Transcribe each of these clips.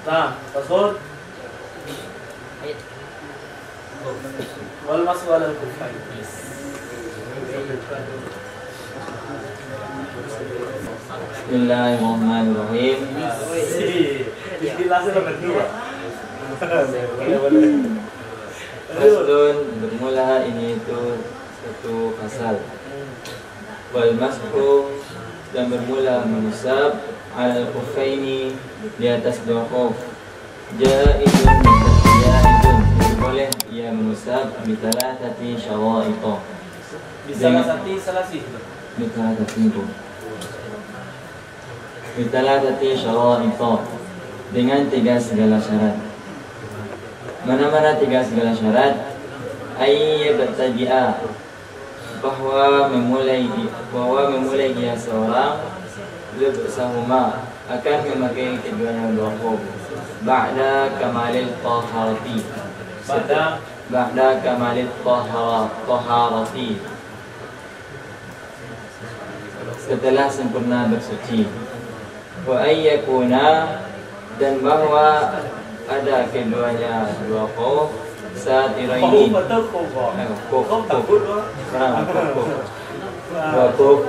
Nah, tasawwur. Wal mashu ala al-kuffayn. Bismillahirrahmanirrahim. Istilahnya nomor 2. Faslun, bermula ini itu satu pasal. Wal mashu, dan bermula mengusap al khuffaini di atas dua khuf. Jaizun boleh ia mengusap bitalah tati syawa'iqah. Bisalah salasi. Bitalah tati syawa'iqah dengan tiga segala syarat. Mana-mana tiga segala syarat? Ayyabtadi'a, bahwa memulai dia seorang lebsahuma akan memakai keduanya dua khuf ba'da kamalil taharati, ba'da kamalil taharati, setelah sempurna bersuci. Wa ayyakuna, dan bahwa ada keduanya dua khuf satiraini, khuf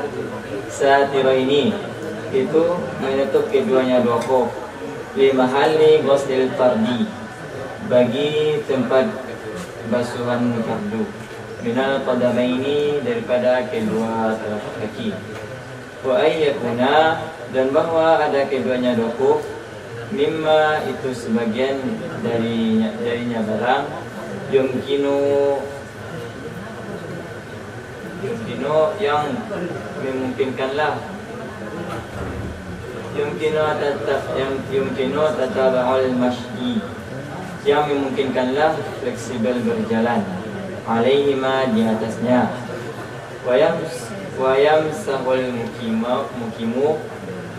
satiraini itu menutup keduanya dua khuf li mahalli ghuslil fardi, bagi tempat basuhan fardu, minal qadamaini, daripada kedua telapak kaki. Wa ayyakuna, dan bahwa ada keduanya dua khuf mimma, itu sebagian darinya barang yumkinu yang memungkinkanlah yumkinu tataba'ul masyi, yang memungkinkanlah fleksibel berjalan alaihima, di atasnya. Wayam sahul mukimu,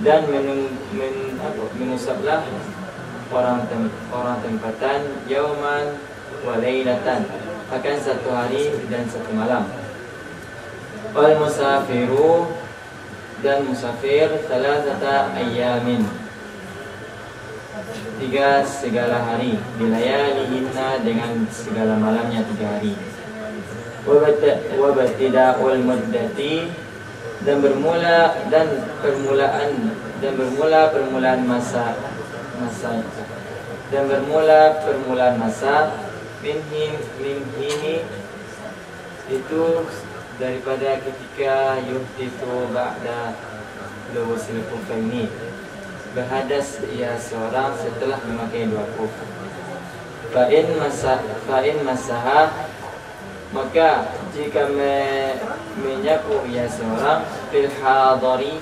dan mengusaplah orang tempatan yauman walailatan, akan satu hari dan satu malam. Wal musafiru, dan musafir thalathata ayyamin, tiga segala hari, bilayalihinna, dengan segala malamnya 3 hari. Wabtida'ul muddati, dan permulaan masa minhini, itu daripada ketika yuhditu ba'da lubusil khuffaini, berhadas ia seorang setelah memakai dua khuf. Fa'in masaha, maka jika menyapu ia seorang fil hadari,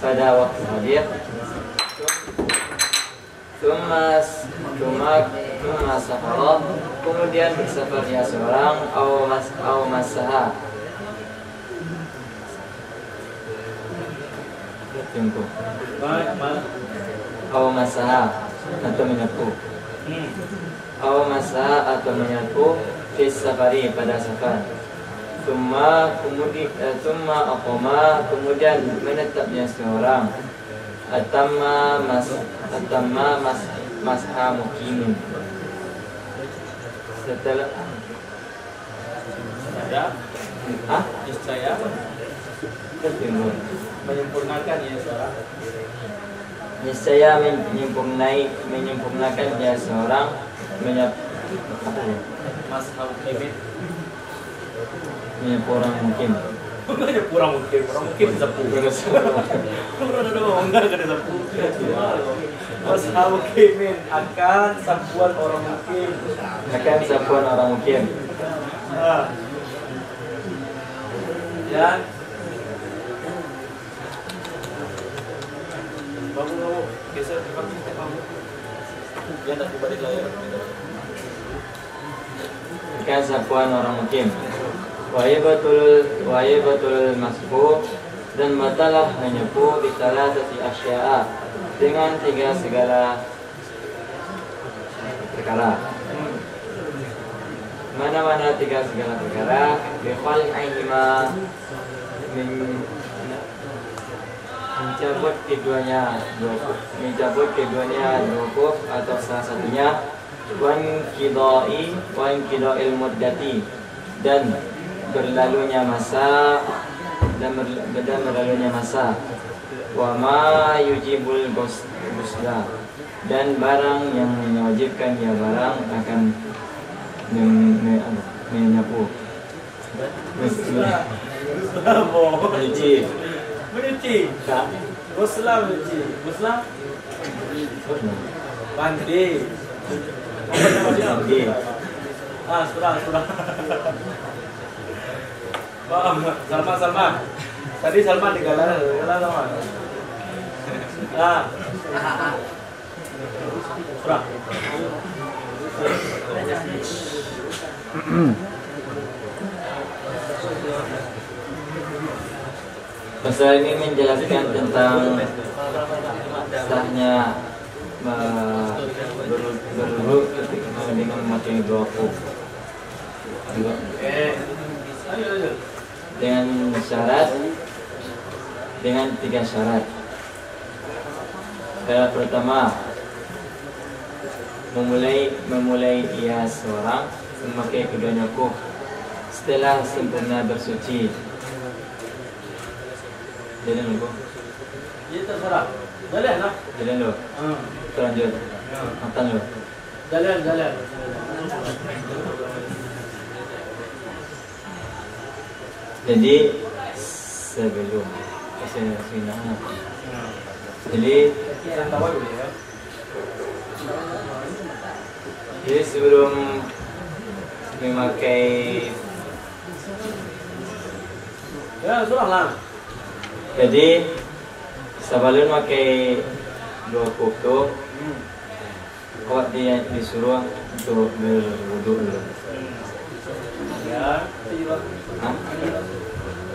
pada waktu hadir, Thumma safara, kemudian bersafar ia seorang, au masaha, au masaha atau menyapu, au masaha atau menyapu fis safari, pada safar. Kemudian menetapnya seorang atamma masha mukimin, setelah niscaya menyempurnakan ya seorang, niscaya menyempurnakan dia seorang masha mukimin, menyapu orang mungkin. Orang mungkin disapu. Enggak ada sapu. Masha mukimin, akan sapuan orang mungkin. Dan bangun geser kamu. Ya tak balik layar. Akan sapuan orang mungkin. Wa'ibatul masfu, dan batalah menyapu bitalah tati asya'a, dengan 3 segala perkara. Mana-mana 3 segala perkara, bikhal'ihima mencabut keduanya dua kuf atau salah satunya, wan qida'il muddati, dan berlalunya masa, wa ma yujibul ghusla, dan barang yang mewajibkan ya barang akan menyapu, Mencuci. Muslim mencuci. Muslim mandi. mandi. Surah. Salman. Tadi Salman digalah sama. Surah. Pasal ini menjelaskan tentang sahnya berwudu ketika dengan memakai dua kuf dengan tiga syarat. Syarat pertama, memulai ia seorang memakai keduanya kuf setelah sempurna bersuci. Jalan dulu. Iya terserah. Jalan lah. Jalan dulu. Lanjut. Makan dulu. Jalan. Jadi sebelum jadi sebelum memakai surah lah. Jadi sebelum pakai dua kuf tu, awak dia disuruh untuk berwudu dulu. Ya.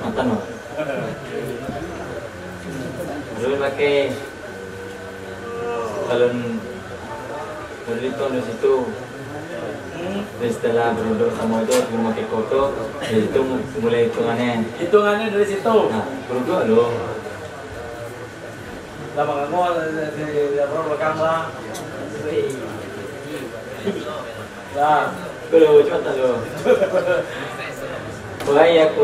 Makan no. Belum pakai kalau berhitung di situ. Dan setelah berwudu semua itu belum pakai koto, dari itu mulai hitungannya. Hitungannya dari situ. Nah, berwudu dulu. Lama kamu di belakang lah. Lah, Kalau cepat lo. Boleh aku.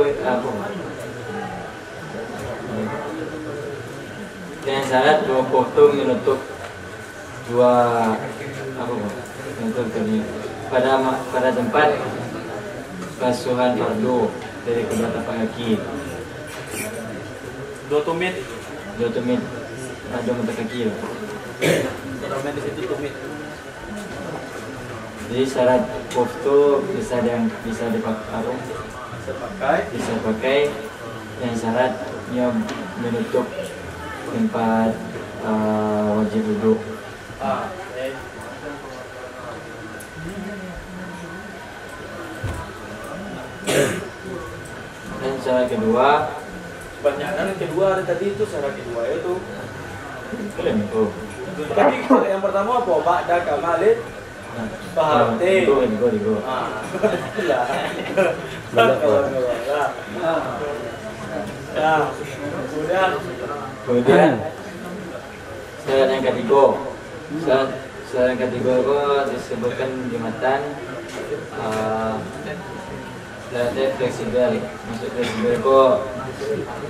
Dengan syarat dua koto menutup dua menutup ini pada tempat basuhan fardu dari kedua tapak kaki. dua tumit. Ada mata kaki loh. Tumit di situ tumit. Jadi syarat kuf tu bisa dipakai yang syaratnya menutup tempat wajib duduk. Dan syarat kedua, Kebanyakan yang kedua ada tadi itu syarat kedua itu. kalian itu. Tadi kalau yang pertama apa? Ba'da kamalid Bahati. Digo. Lah. Kemudian syarat yang ketiga, syarat yang ketiga itu disebutkan di matan syaratnya fleksibel. Maksud fleksibel itu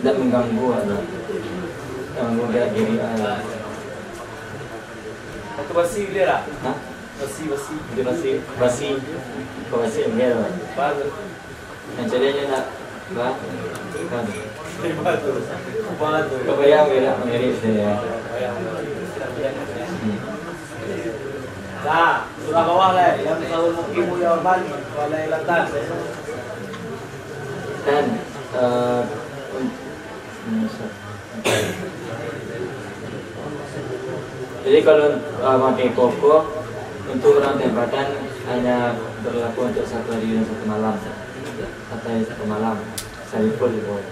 tidak mengganggu gerak diri. Itu basi dia lah. Hah? Basi. Itu basi enggak loh. Baru. Yang jadinya nak Batu. kebayang beda mirip saya. Nah, surah bawah lah yang selalu mukimu ya bani walailatan. Dan jadi kalau pakai koko untuk orang tempatan hanya berlaku untuk satu hari dan satu malam. Satu malam. Salipul boleh.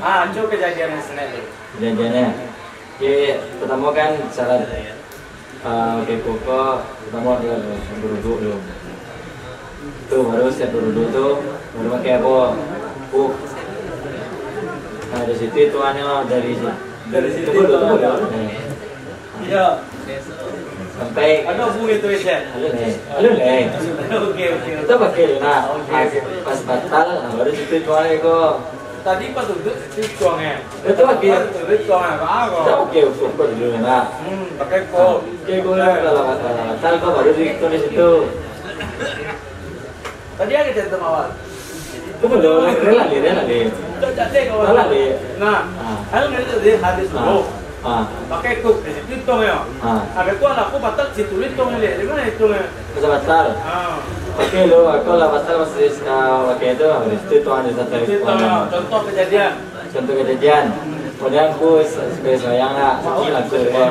Coba kejadian yang Senin. Kejadiannya, pertama kan syarat pakai koko pertama adalah berwudu dulu. Itu baru siap berwudu tuh baru pakai apa? Nah di situ hitungannya dari Dari situ. Tunggu. Iya. Sampai Ada hubungan itu ya. Halo le. Oke. Kita pakai nah pas batal baru situ tuangnya kok. Tadi pas duduk itu tuangnya. Itu pakai Duduk tuangnya apa kita kok? pakai ukur dulu nah. Pakai kok. Kayak gue kalau batal kok baru ditulis itu. Tadi ada cerita awal. Tunggu dulu, rela deh. Udah jadi kawan. Salah deh. Nah, aku nanti dia habis dulu. Pakai kok di situ tuangnya. Habis itu anakku batal situlis tuangnya. Di mana hitungnya? Masa batal. Oke lo, aku lah batal masih pakai itu habis itu tuang di satu Contoh kejadian. Contoh kejadian. Kemudian aku sebagai sayang lah, sakit langsung ya.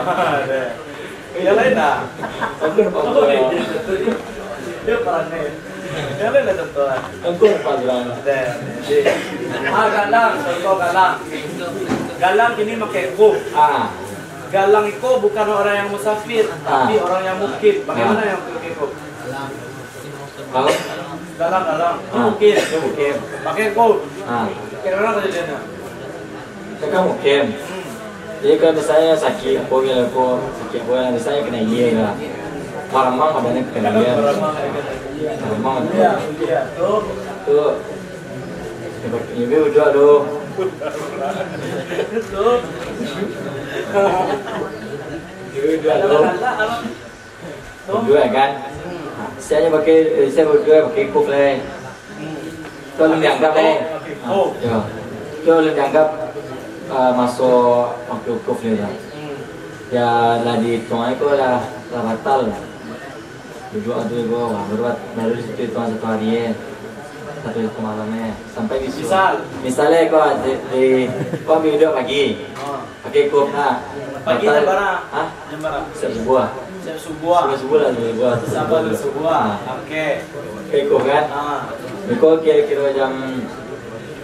Ya lain dah. Aku lupa. Dia perannya. Ya lain lah contohnya. Aku lupa bilang. Galang, contoh galang. Galang ini pakai ku. Galang itu bukan orang yang musafir, tapi orang yang mukim. Bagaimana yang pakai ku? Kalau Galang, mukim. mukim. Pakai ku. Kira-kira kejadiannya. Kakak mukim. Jadi kalau misalnya sakit, aku misalnya kena iya lah. Malam adanya kena iya. Malam Iya. tuh. Ibu udah doh. Itu. Berdua kan? Saya berdua pakai kuk leh. Kalau dianggap leh. Kalau dianggap masuk pakai kuk leh lah. Ya lah di tuang itu lah batal. Berdua tu baru di situ tuang satu hari ya. Satu malamnya sampai misalnya kau kau video pagi pakai kuk lah. Pagi jam berapa? Jam berapa? Sebuah. Sebuah lah sebuah. Sampai sebuah. Oke. Kau kan? Kau kira-kira jam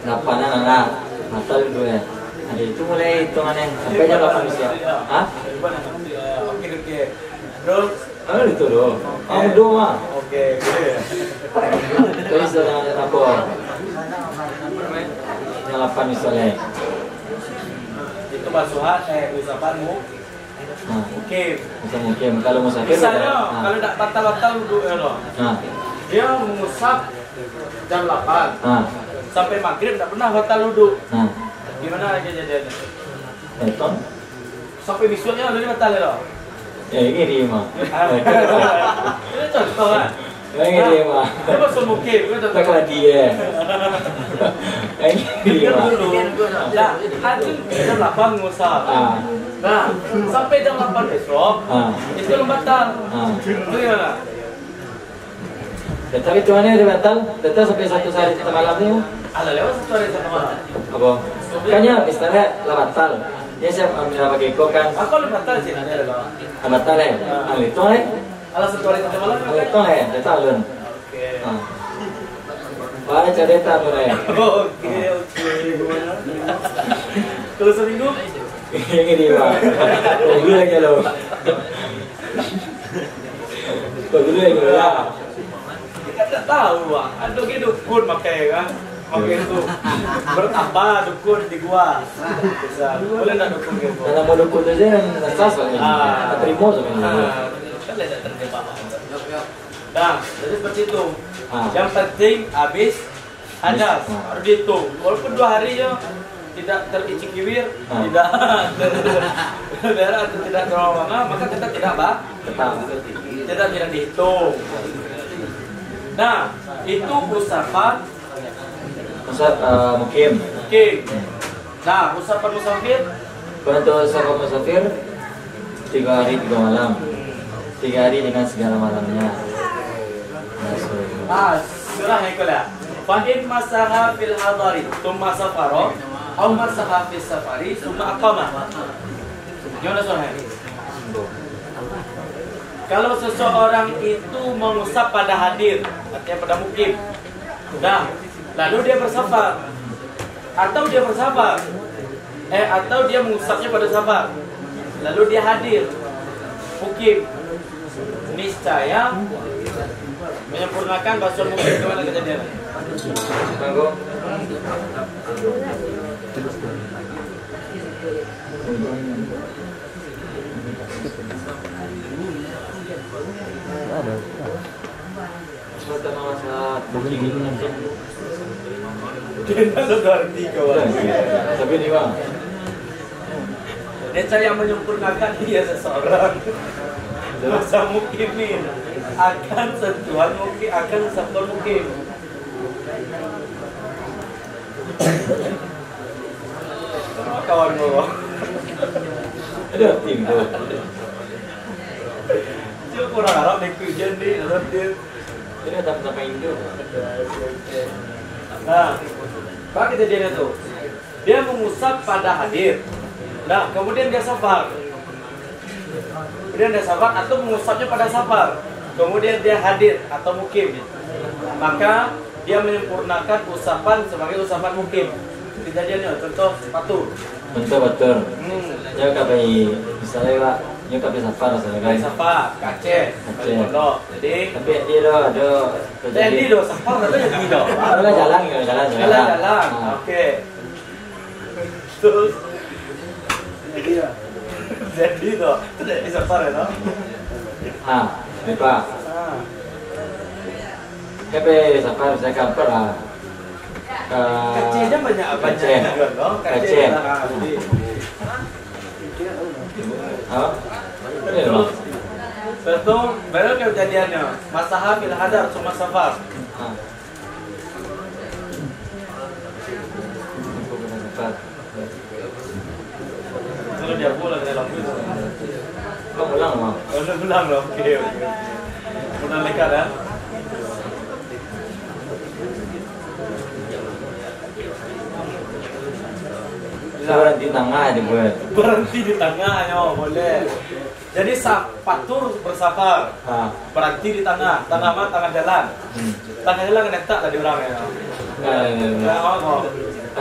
8-an lah. Batal itu ya. Ada itu mulai hitungannya sampai jam 8 bisa. Oke. Terus? Itu doh. Kamu doa. Oke. Terus apa? Jam 8 misalnya. Itu basuhan usapanmu. Oke. Bisa mungkin kalau musafir. Misalnya kalau tidak batal duduk ya loh. Dia mengusap jam 8. Sampai maghrib tidak pernah batal duduk. Gimana kejadiannya? Beton. Sampai besoknya udah batal ya loh. Ya ini dia mah. Ini contoh kan? Ini dia mah. Itu masuk mungkin. Tak kena dia. Ini dia mah. Nah, hancur jam 8 ngusap. Nah, sampai jam 8 besok, itu belum batal. Itu gimana? Tapi tuannya udah batal, batal sampai satu hari satu malam ni. Ada lewat satu hari satu malam. Apa? Kayaknya misalnya lah batal. Dia siap ambil pakai kok kan. Aku lebih batal sih nanti ada. Batal itu Alah satu hari satu malam. Itu batal lun. Oke. Mana cerita tu Oke. Kalau seminggu? Ini dia mah. Dulu lagi lo. Dulu lagi lo. Kita tak tahu bang. Ada gitu dukun pakai kan. Pakai itu bertambah dukun di gua. Bisa. Boleh tak dukun gitu? Karena mau dukun tu je nasas ni. Terima sebenarnya. Kan tidak terjebak. Nah, jadi seperti itu. Yang penting habis hadas harus dihitung. Walaupun 2 hari je tidak tericik kiwir, tidak darah atau tidak terlalu lama, maka kita tidak dihitung. Nah, itu usapan Mukim. Nah, usapan musafir. Kalau untuk usapan musafir 3 hari 3 malam. 3 hari dengan segala malamnya. Surah yang kedua. Fa'in masaha fil hadari, thumma safaro, atau masaha fil safari, thumma aqama. Gimana surah ini? Kalau seseorang itu mengusap pada hadir, artinya pada mukim, lalu dia bersafar, atau dia mengusapnya pada safar, lalu dia hadir, mukim, niscaya menyempurnakan bahasa mukim. Gimana kejadian? Tunggu. Tapi ini bang, Neca yang menyempurnakan dia seseorang. Masa mukimin akan sentuhan mukim, akan sentuhan mukim. Kawan gue. ada tim tuh. Cuma kurang harap naik tujuan nih, dalam dia. Ini apa Indo? Nah, apa kejadiannya tuh? Dia mengusap pada hadir. Nah, kemudian dia safar. Kemudian dia safar atau mengusapnya pada safar. Kemudian dia hadir atau mukim. Maka dia menyempurnakan usapan sebagai usapan mukim. Kejadiannya contoh sepatu. Betul. Ya kapai misalnya pak, ya kapai safar misalnya kan. Safar, kace, pondok. Jadi dia ada. Jadi do safar ada jadi do. Ada jalan. Oke. Terus jadi do, itu dari safar ya do. Pak. Kapai safar saya kampar lah. Kacenya banyak apa aja dong? Kace. Betul, baru kejadiannya. Masalah bil hadar cuma safar. Kalau dia pulang dari lampu itu. Kau pulang mau? Udah pulang loh, oke. Udah lekat ya. Berhenti di tengah dibuat. Berhenti di tengah, yo boleh. Jadi patur bersafar. Berhenti di tengah mana tengah jalan. Tengah jalan kan tak tadi orang ya.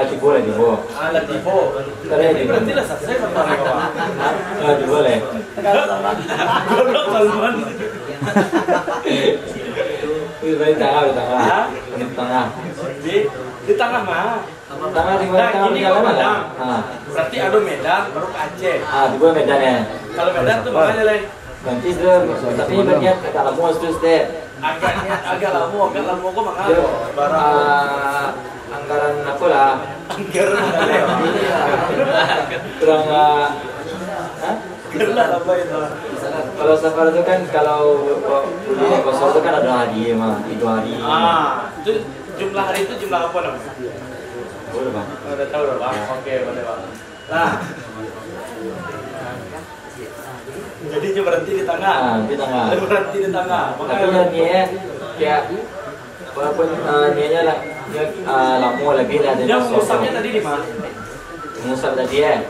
Tibo. Ada tibo. Jadi berhenti lah selesai pertama kawan. Boleh. Kalau kaluan. Di tengah. Di tengah mah. Tengah di jalan mana? Berarti ada Medan baru ke Aceh. Tibo Medan ya. Kalau Medan tuh makanya lah. Nanti tapi bagian agak lama terus deh. Agak lama kok makanya. Anggaran aku lah. Anggaran Kurang Gerlah apa itu? Kalau safar itu kan kalau kuliah kosong itu kan ada hari mah, 3 hari. Itu jumlah hari itu jumlah apa namanya? Boleh bang. Udah tahu udah bang. Oke boleh bang. Nah, jadi dia berhenti di tengah. Di tengah. Berhenti di tengah. Tapi niatnya kayak walaupun niatnya lah lama lebih lah. Dia mengusapnya tadi di mana? Mengusap tadi ya.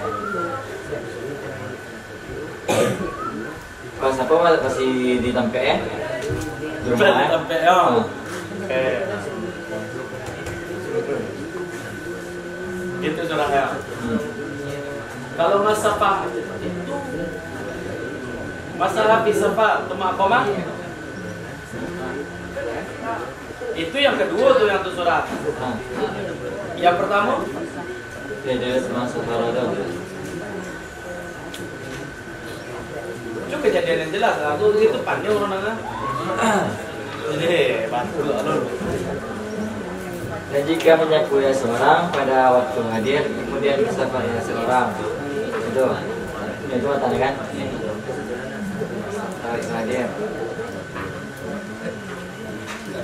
Pas apa masih di Tampek ya? Di rumah ya? Tampek ya. Oke. Gitu saudara. Kalau masafah itu masalah fisafah tuma apa mah? Itu yang kedua tuh yang tuh surat. Yang pertama? Dia semasa farada. Itu kejadian yang jelas, aku itu panjang orang nana. Jadi bantu alur. Dan jika menyakui seorang pada waktu hadir, kemudian bersafar seorang, itu tanda kan? Waktu hadir.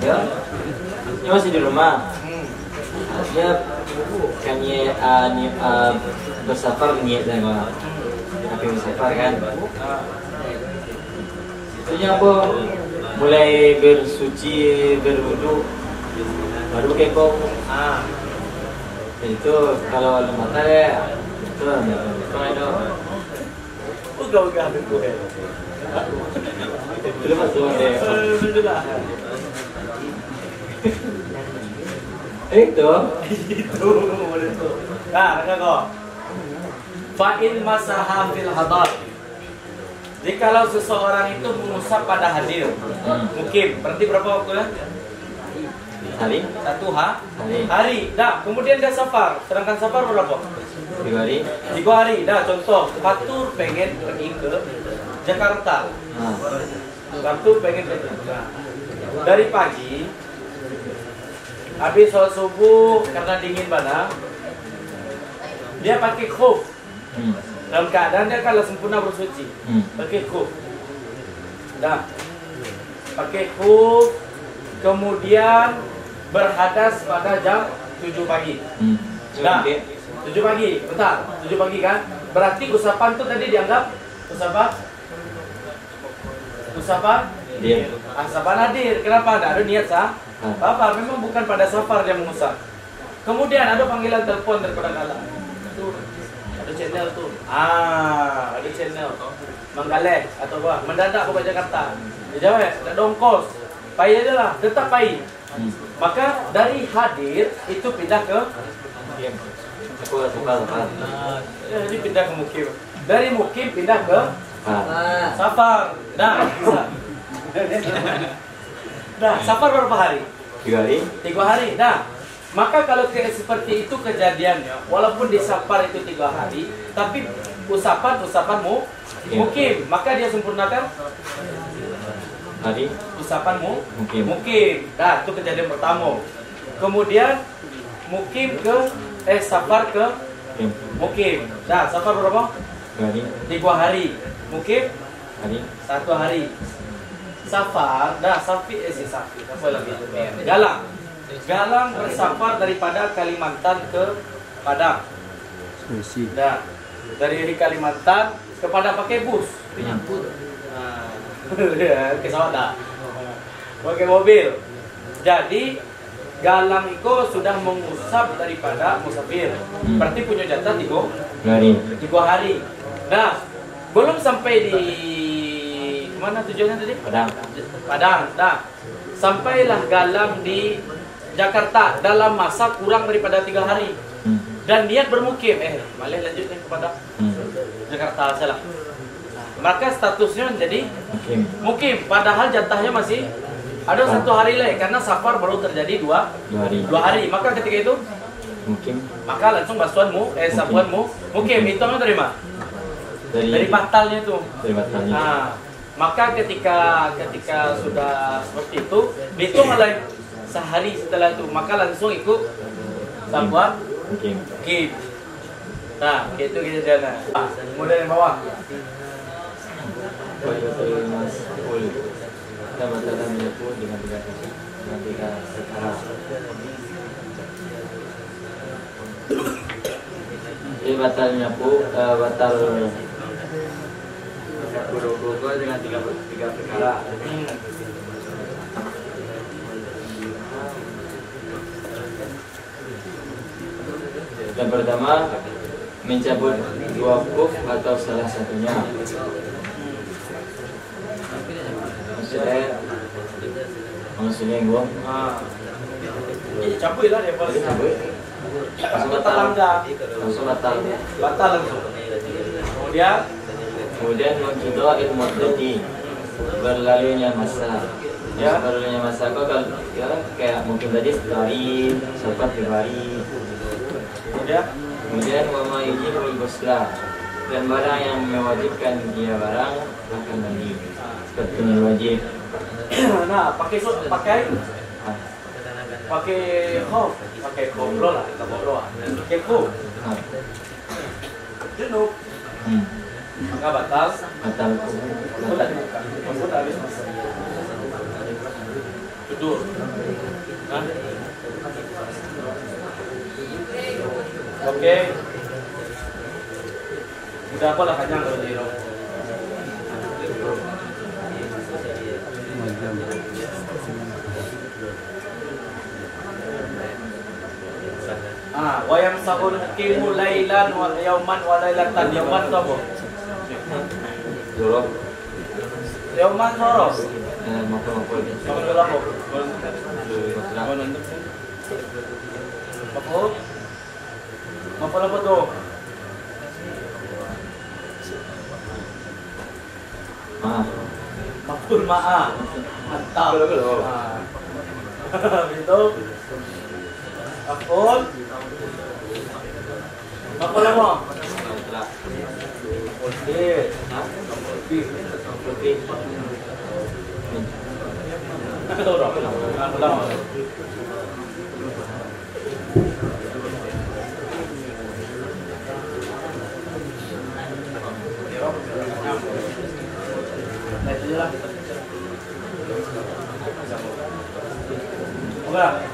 Ya, ini masih di rumah. Dia kayaknya bersafar niat dan tapi bersafar kan. Itunya apa? Mulai bersuci, berwudu, baru kepong. Itu kalau mata ya itu itu. Uga ada gue. Belum masuk deh. Sudah. Itu. Nah, kok. Fa'in masaha fil hadar. Jikalau seseorang itu mengusap pada hadir, mungkin berarti berapa waktunya? Hari? 1 hari. Nah, kemudian dia safar. Sedangkan safar berapa? 3 hari. 3 hari. Dah contoh, Fatur pengen pergi ke Jakarta. Fatur pengen pergi. Nah, dari pagi habis sholat subuh karena dingin banget, dia pakai khuf. Dalam keadaan dia kalau sempurna bersuci, pakai khuf. Dah, pakai khuf, kemudian berhadas pada jam 7 pagi. Nah, 7 pagi, betul? 7 pagi kan? Berarti usapan tuh tadi dianggap usapan? Usapan? Dia. Usapan hadir. Kenapa? Tidak ada niat sah? Apa? Memang bukan pada safar dia mengusap. Kemudian ada panggilan telepon daripada Allah. Tuh, ada channel tuh. Ada channel. Manggaleh atau apa? Mendadak ke Jakarta. Dia jawab, tak ada ongkos. Payah aja lah, tetap payah. Maka dari hadir itu pindah ke jadi pindah ke mukim. Dari mukim pindah ke safar. Nah, bisa. Nah, safar berapa hari? 3 hari. 3 hari. Nah, maka kalau seperti itu kejadiannya, walaupun di safar itu 3 hari, tapi usapanmu mukim, maka dia sempurnakan Hari. usapanmu Mukim. Nah, itu kejadian pertama. Kemudian mukim ke safar ke mukim. Nah, safar berapa? 3 hari. 3 hari. Mukim Hari. 1 hari. Safar, sapi apa lagi? Galang bersafar daripada Kalimantan ke Padang. Nah, dari Kalimantan ke Padang pakai bus. Pesawat dah. Pakai mobil. Jadi Galang itu sudah mengusap daripada musafir. Berarti punya jatah 3 hari. 3 hari. Nah, belum sampai di mana tujuannya tadi? Padang. Nah, sampailah Galang di Jakarta dalam masa kurang daripada 3 hari. Dan niat bermukim. Malah lanjutkan kepada Jakarta salah. Maka statusnya menjadi mukim. Padahal jatahnya masih ada 1 hari lagi karena safar baru terjadi 2 hari. Maka ketika itu Mukim. maka langsung basuanmu, sabuanmu mukim. Hitungnya dari mana? Dari batalnya itu. Dari batalnya. Nah, maka ketika sudah seperti itu, dihitung lagi sehari setelah itu, maka langsung ikut sabuan mukim. Nah, itu kejadiannya. Kemudian yang bawah. Kita batalkan menyebut dengan 3 perkara. Jadi batal menyapu, batal kudu dengan 3 perkara. Yang pertama, mencabut 2 kuf atau salah satunya. Maksudnya gua Cabut lah dia boleh. Langsung batal. Langsung batal. Batal langsung. Kemudian menjudo ilmu tadi berlalunya masa. Ya, berlalunya masa kok kalau ya kayak mungkin tadi 1 hari, sempat 3 hari. Kemudian wama yujibul ghusla dan barang yang mewajibkan dia barang akan mandi seperti yang wajib. Nah, pakai khuf, pakai koplo lah, kita koplo. Pakai khuf. Junub. Maka batal. Sudah dibuka. Sudah habis masa. Tidur. Nah. Oke. Udah apa lah kanyang kalau di roh. Wayang sahur mukimu lailan wa yauman wa lailatan. Yauman itu apa? Jorok. Yauman jorok. Maaf. Apa tuh? Maful maaf. Mantap. Itu. Maful Apa lama? Putih. Tahu dah. Aku lama. Nah, itu je lah. Oke.